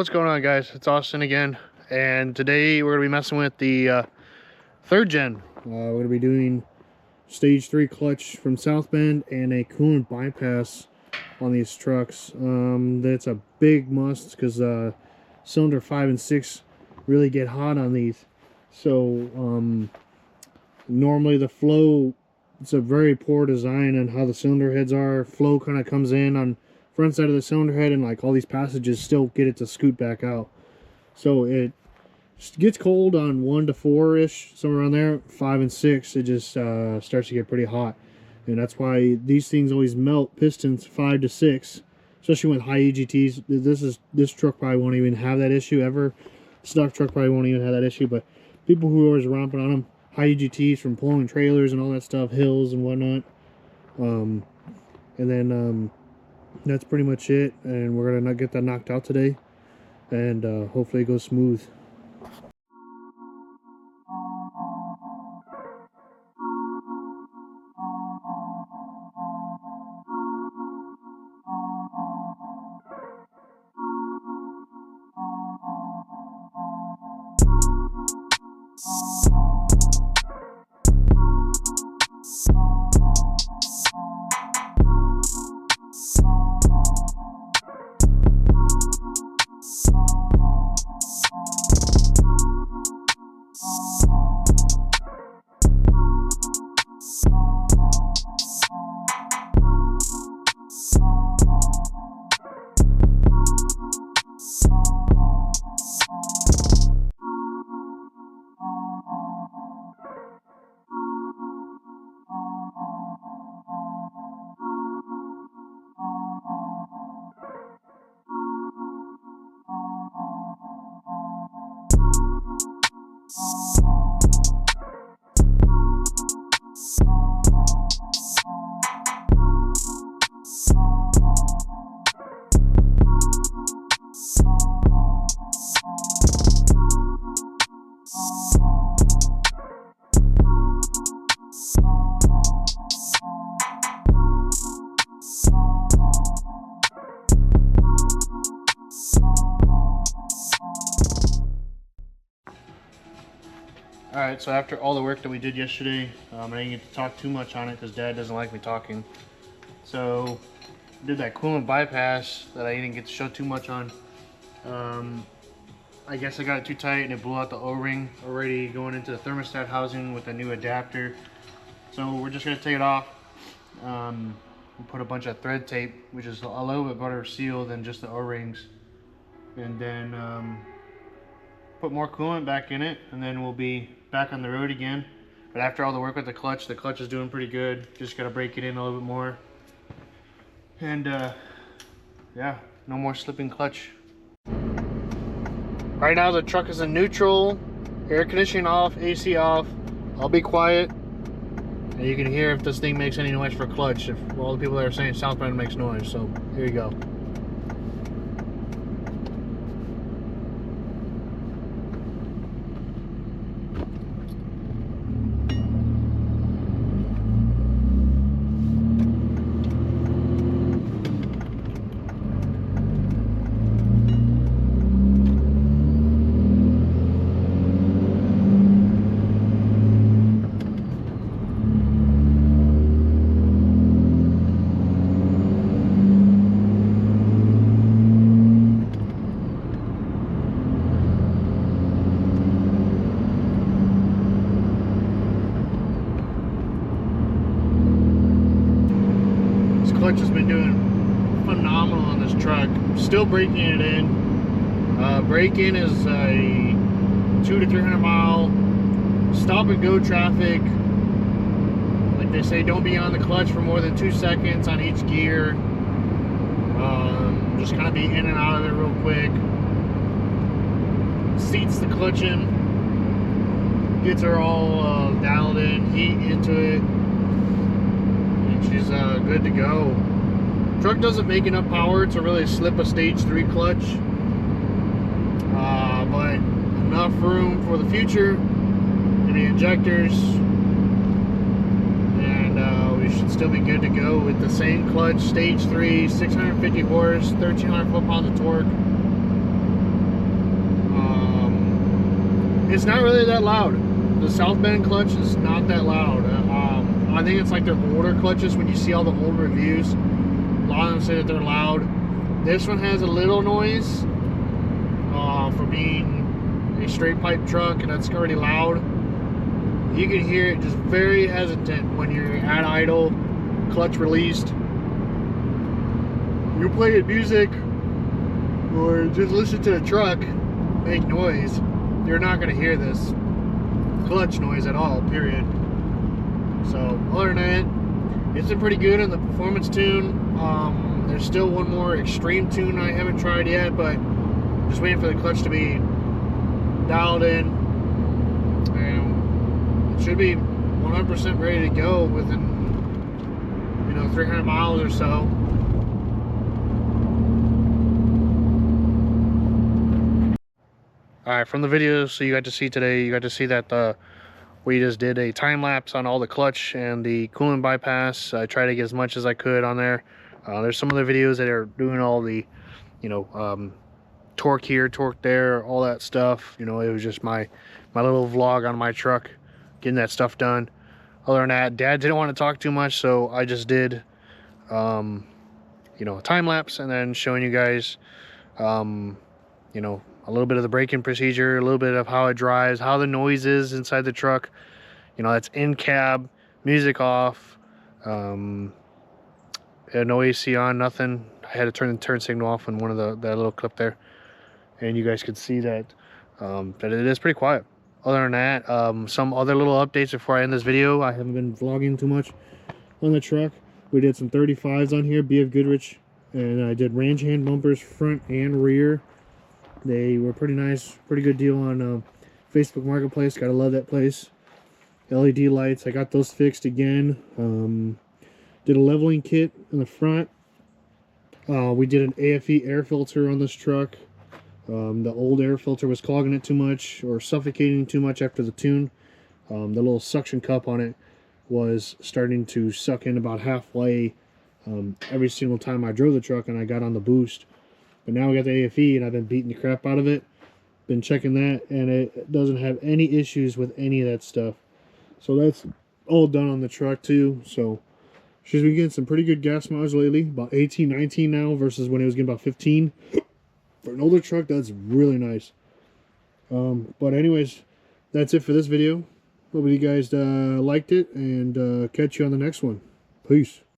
What's going on, guys? It's Austin again, and today we're gonna be messing with the third gen. We're gonna be doing stage 3 clutch from South Bend and a coolant bypass on these trucks. That's a big must because cylinder 5 and 6 really get hot on these. So normally the flow, it's a very poor design on how the cylinder heads are. Flow kind of comes in on front side of the cylinder head, and like all these passages still get it to scoot back out. So it gets cold on 1 to 4-ish, somewhere around there. 5 and 6, it just starts to get pretty hot, and that's why these things always melt pistons 5 to 6, especially with high EGTs. This truck probably won't even have that issue ever. Stock truck probably won't even have that issue, but people who are always romping on them, high EGTs from pulling trailers and all that stuff, hills and whatnot. And then that's pretty much it, and we're gonna get that knocked out today, and hopefully it goes smooth. Alright, so after all the work that we did yesterday, I didn't get to talk too much on it because Dad doesn't like me talking. So, did that coolant bypass that I didn't get to show too much on. I guess I got it too tight and it blew out the O-ring already going into the thermostat housing with a new adapter. So we're just going to take it off and put a bunch of thread tape, which is a little bit better seal than just the O-rings. And then put more coolant back in it, and then we'll be back on the road again. But after all the work with the clutch is doing pretty good. Just got to break it in a little bit more. And yeah, no more slipping clutch. Right now the truck is in neutral, air conditioning off, AC off. I'll be quiet, and you can hear if this thing makes any noise for clutch. If all the people that are saying South Bend makes noise, so here you go. Clutch has been doing phenomenal on this truck. Still breaking it in. Break-in is a 200 to 300 mile stop and go traffic. Like they say, don't be on the clutch for more than 2 seconds on each gear. Just kind of be in and out of it real quick. Seats the clutch in. Gets her all dialed in, heat into it. She's good to go. Truck doesn't make enough power to really slip a stage 3 clutch, but enough room for the future in the injectors, and we should still be good to go with the same clutch, stage 3, 650 horse, 1300 foot-pounds of torque. It's not really that loud. The South Bend clutch is not that loud. I think it's like their older clutches. When you see all the old reviews, a lot of them say that they're loud. This one has a little noise for being a straight pipe truck, and that's already loud. You can hear it just very hesitant when you're at idle, clutch released. You play music or just listen to the truck make noise, you're not going to hear this clutch noise at all, period. So other than that, it's been pretty good in the performance tune. There's still one more extreme tune I haven't tried yet, but just waiting for the clutch to be dialed in, and it should be 100% ready to go within, you know, 300 miles or so. All right, from the videos so you got to see today, you got to see that we just did a time lapse on all the clutch and the coolant bypass. I tried to get as much as I could on there. There's some other videos that are doing all the, you know, torque here, torque there, all that stuff. You know, it was just my little vlog on my truck, getting that stuff done. Other than that, Dad didn't want to talk too much, so I just did, you know, a time lapse and then showing you guys, you know, a little bit of the braking procedure, a little bit of how it drives, how the noise is inside the truck. You know, that's in cab, music off, no AC on, nothing. I had to turn the turn signal off in one of that little clip there, and you guys could see that that it is pretty quiet. Other than that, some other little updates before I end this video. I haven't been vlogging too much on the truck. We did some 35s on here, BF Goodrich, and I did range hand bumpers front and rear. They were pretty nice, pretty good deal on Facebook Marketplace. Gotta love that place. LED lights, I got those fixed again. Did a leveling kit in the front. We did an AFE air filter on this truck. The old air filter was clogging it too much or suffocating too much after the tune. The little suction cup on it was starting to suck in about halfway every single time I drove the truck and I got on the boost. But now we got the AFE and I've been beating the crap out of it. Been checking that, and it doesn't have any issues with any of that stuff. So that's all done on the truck too. So she's been getting some pretty good gas mileage lately, about 18, 19 now versus when it was getting about 15. For an older truck, that's really nice. But anyways, that's it for this video. Hope you guys liked it, and catch you on the next one. Peace.